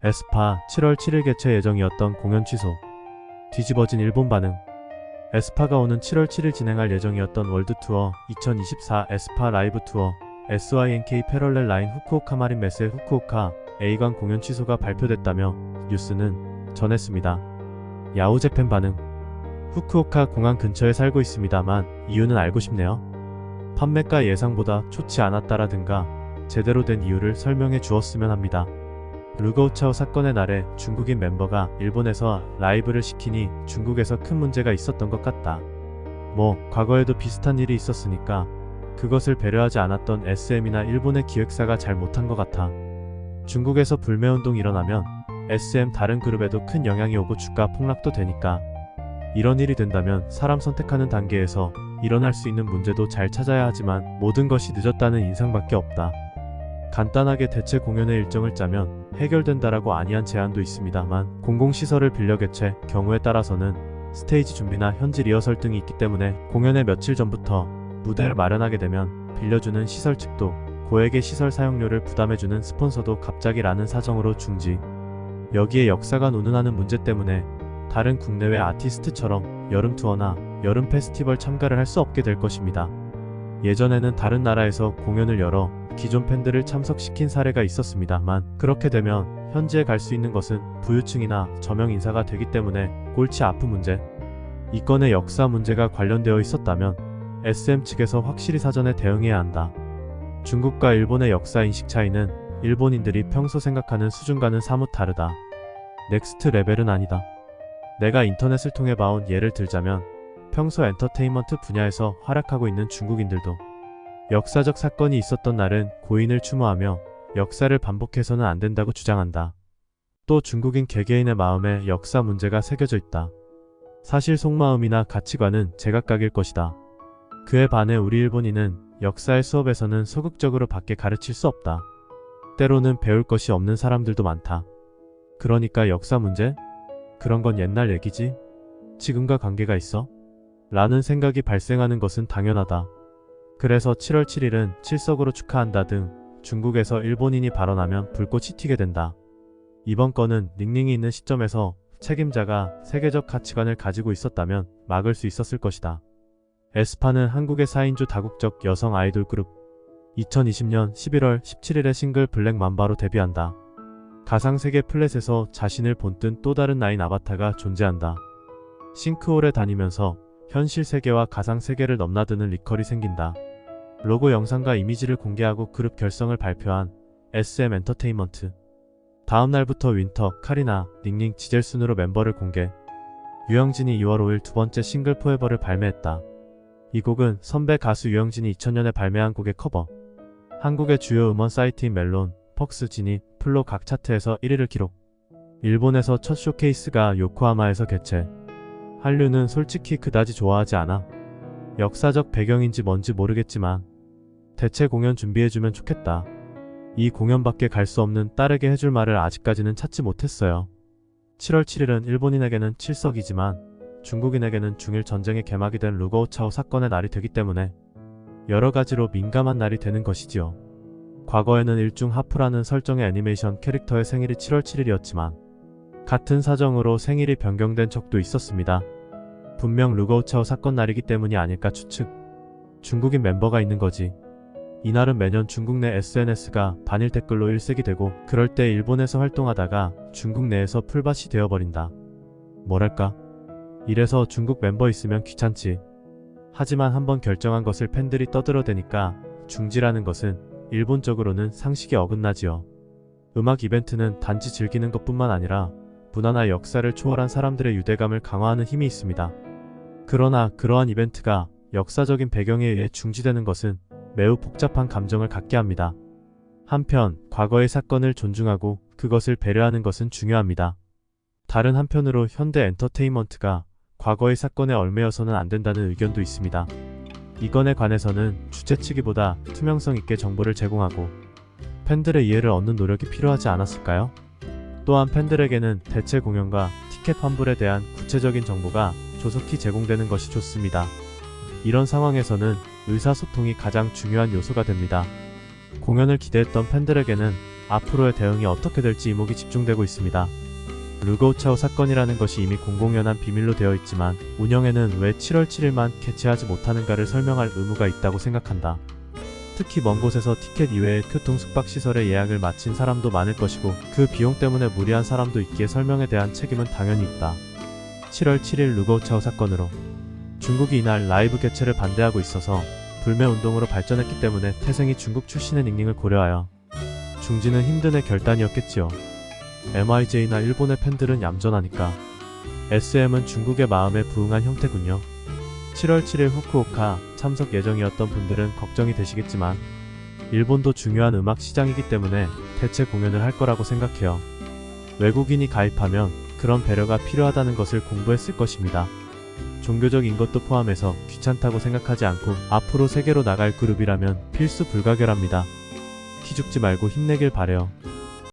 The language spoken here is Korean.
에스파 7월 7일 개최 예정이었던 공연 취소. 뒤집어진 일본 반응. 에스파가 오는 7월 7일 진행할 예정이었던 월드투어 2024 에스파 라이브 투어 SYNK 패럴렐 라인 후쿠오카 마린 메세 후쿠오카 A관 공연 취소가 발표됐다며 뉴스는 전했습니다. 야후재팬 반응. 후쿠오카 공항 근처에 살고 있습니다만 이유는 알고 싶네요. 판매가 예상보다 좋지 않았다라든가 제대로 된 이유를 설명해 주었으면 합니다. 루거우차오 사건의 날에 중국인 멤버가 일본에서 라이브를 시키니 중국에서 큰 문제가 있었던 것 같다. 과거에도 비슷한 일이 있었으니까 그것을 배려하지 않았던 SM이나 일본의 기획사가 잘 못한 것 같아. 중국에서 불매운동 일어나면 SM 다른 그룹에도 큰 영향이 오고 주가 폭락도 되니까 이런 일이 된다면 사람 선택하는 단계에서 일어날 수 있는 문제도 잘 찾아야 하지만 모든 것이 늦었다는 인상밖에 없다. 간단하게 대체 공연의 일정을 짜면 해결된다라고 아니한 제안도 있습니다만 공공시설을 빌려 개최 경우에 따라서는 스테이지 준비나 현지 리허설 등이 있기 때문에 공연의 며칠 전부터 무대를 마련하게 되면 빌려주는 시설 측도 고액의 시설 사용료를 부담해주는 스폰서도 갑자기 라는 사정으로 중지. 여기에 역사가 운운하는 문제 때문에 다른 국내외 아티스트처럼 여름 투어나 여름 페스티벌 참가를 할 수 없게 될 것입니다. 예전에는 다른 나라에서 공연을 열어 기존 팬들을 참석시킨 사례가 있었습니다만 그렇게 되면 현지에 갈 수 있는 것은 부유층이나 저명 인사가 되기 때문에 골치 아픈 문제. 이 건의 역사 문제가 관련되어 있었다면 SM 측에서 확실히 사전에 대응해야 한다. 중국과 일본의 역사 인식 차이는 일본인들이 평소 생각하는 수준과는 사뭇 다르다. 넥스트 레벨은 아니다. 내가 인터넷을 통해 봐온 예를 들자면 평소 엔터테인먼트 분야에서 활약하고 있는 중국인들도 역사적 사건이 있었던 날은 고인을 추모하며 역사를 반복해서는 안 된다고 주장한다. 또 중국인 개개인의 마음에 역사 문제가 새겨져 있다. 사실 속마음이나 가치관은 제각각일 것이다. 그에 반해 우리 일본인은 역사의 수업에서는 소극적으로 밖에 가르칠 수 없다. 때로는 배울 것이 없는 사람들도 많다. 그러니까 역사 문제? 그런 건 옛날 얘기지? 지금과 관계가 있어? 라는 생각이 발생하는 것은 당연하다. 그래서 7월 7일은 칠석으로 축하한다 등 중국에서 일본인이 발언하면 불꽃이 튀게 된다. 이번 건은 닝닝이 있는 시점에서 책임자가 세계적 가치관을 가지고 있었다면 막을 수 있었을 것이다. 에스파는 한국의 4인조 다국적 여성 아이돌 그룹 2020년 11월 17일에 싱글 블랙 맘바로 데뷔한다. 가상세계 플랫에서 자신을 본뜬 또 다른 나인 아바타가 존재한다. 싱크홀에 다니면서 현실 세계와 가상 세계를 넘나드는 리컬이 생긴다. 로고 영상과 이미지를 공개하고 그룹 결성을 발표한 SM 엔터테인먼트. 다음 날부터 윈터, 카리나, 닝닝, 지젤 순으로 멤버를 공개. 유영진이 2월 5일 두 번째 싱글 포에버를 발매했다. 이 곡은 선배 가수 유영진이 2000년에 발매한 곡의 커버. 한국의 주요 음원 사이트인 멜론, 퍽스, 지니, 플로 각 차트에서 1위를 기록. 일본에서 첫 쇼케이스가 요코하마에서 개최. 한류는 솔직히 그다지 좋아하지 않아. 역사적 배경인지 뭔지 모르겠지만 대체 공연 준비해주면 좋겠다. 이 공연밖에 갈 수 없는 딸에게 해줄 말을 아직까지는 찾지 못했어요. 7월 7일은 일본인에게는 칠석이지만 중국인에게는 중일 전쟁의 개막이 된 루거우차오 사건의 날이 되기 때문에 여러 가지로 민감한 날이 되는 것이지요. 과거에는 일중 하프라는 설정의 애니메이션 캐릭터의 생일이 7월 7일이었지만 같은 사정으로 생일이 변경된 적도 있었습니다. 분명 루거우차오 사건 날이기 때문이 아닐까 추측. 중국인 멤버가 있는 거지. 이날은 매년 중국 내 SNS가 반일 댓글로 일색이 되고 그럴 때 일본에서 활동하다가 중국 내에서 풀밭이 되어버린다. 뭐랄까? 이래서 중국 멤버 있으면 귀찮지. 하지만 한번 결정한 것을 팬들이 떠들어대니까 중지라는 것은 일본적으로는 상식에 어긋나지요. 음악 이벤트는 단지 즐기는 것뿐만 아니라 문화나 역사를 초월한 사람들의 유대감을 강화하는 힘이 있습니다. 그러나 그러한 이벤트가 역사적인 배경에 의해 중지되는 것은 매우 복잡한 감정을 갖게 합니다. 한편 과거의 사건을 존중하고 그것을 배려하는 것은 중요합니다. 다른 한편으로 현대 엔터테인먼트가 과거의 사건에 얽매여서는 안 된다는 의견도 있습니다. 이 건에 관해서는 주최 측이보다 투명성 있게 정보를 제공하고 팬들의 이해를 얻는 노력이 필요하지 않았을까요? 또한 팬들에게는 대체 공연과 티켓 환불에 대한 구체적인 정보가 조속히 제공되는 것이 좋습니다. 이런 상황에서는 의사소통이 가장 중요한 요소가 됩니다. 공연을 기대했던 팬들에게는 앞으로의 대응이 어떻게 될지 이목이 집중되고 있습니다. 르고우차오 사건이라는 것이 이미 공공연한 비밀로 되어 있지만 운영에는 왜 7월 7일만 개최하지 못하는가를 설명할 의무가 있다고 생각한다. 특히 먼 곳에서 티켓 이외에 교통 숙박시설에 예약을 마친 사람도 많을 것이고 그 비용 때문에 무리한 사람도 있기에 설명에 대한 책임은 당연히 있다. 7월 7일 르고우차오 사건으로 중국이 이날 라이브 개최를 반대하고 있어서 불매운동으로 발전했기 때문에 태생이 중국 출신의 닝닝을 고려하여 중지는 힘든 의 결단이었겠지요. MIJ나 일본의 팬들은 얌전하니까 SM은 중국의 마음에 부응한 형태군요. 7월 7일 후쿠오카 참석 예정이었던 분들은 걱정이 되시겠지만 일본도 중요한 음악 시장이기 때문에 대체 공연을 할 거라고 생각해요. 외국인이 가입하면 그런 배려가 필요하다는 것을 공부했을 것입니다. 종교적인 것도 포함해서 귀찮다고 생각하지 않고 앞으로 세계로 나갈 그룹이라면 필수 불가결합니다. 기죽지 말고 힘내길 바래요.